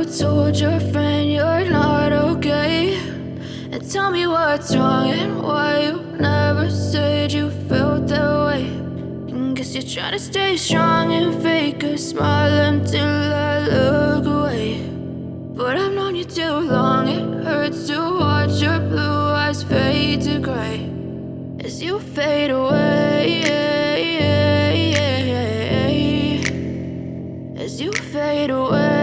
told your friend you're not okay, and tell me what's wrong and why you never said you felt that way. And guess you're trying to stay strong and fake a smile until I look away. But I've known you too long, it hurts to watch your blue eyes fade to gray as you fade away, as you fade away.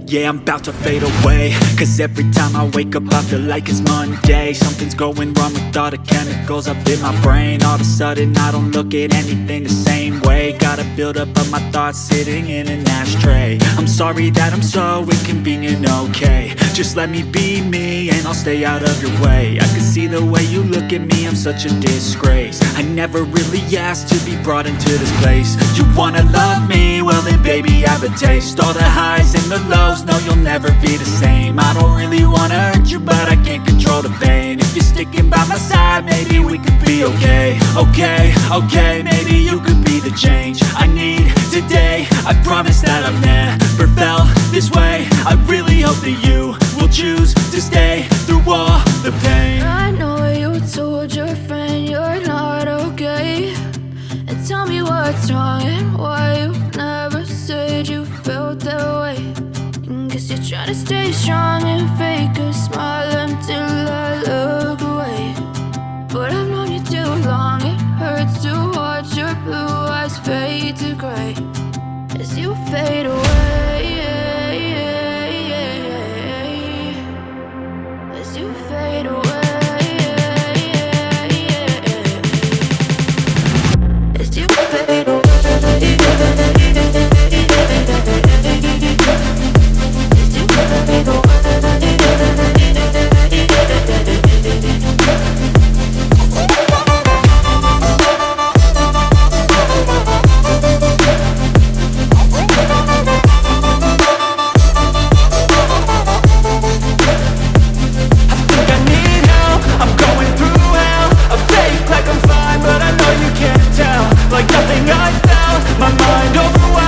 Yeah, I'm about to fade away, cause every time I wake up I feel like it's Monday. Something's going wrong with all the chemicals up in my brain. All of a sudden I don't look at anything the same way. Got a build up of my thoughts sitting in an ashtray. I'm sorry that I'm so inconvenient, okay. Just let me be me and I'll stay out of your way. I can see the way you look at me, I'm such a disgrace. I never really asked to be brought into this place. You wanna love me? Well then baby have a taste. All the highs and the lows, no, you'll never be the same. I don't really wanna hurt you, but I can't control the pain. If you're sticking by my side, maybe we could be okay. Okay, maybe you could be the change I need today. I promise that I've never felt this way. I really hope that you will choose to stay through all the pain. I know you told your friend you're not okay, and tell me what's wrong and why you never said you felt that way. Guess you're trying to stay strong and fake a smile until I look away. But I've known you too long, it hurts to watch your blue eyes fade to gray as you fade away, as you fade away, as you fade away. Like nothing I felt, my mind overwhelmed.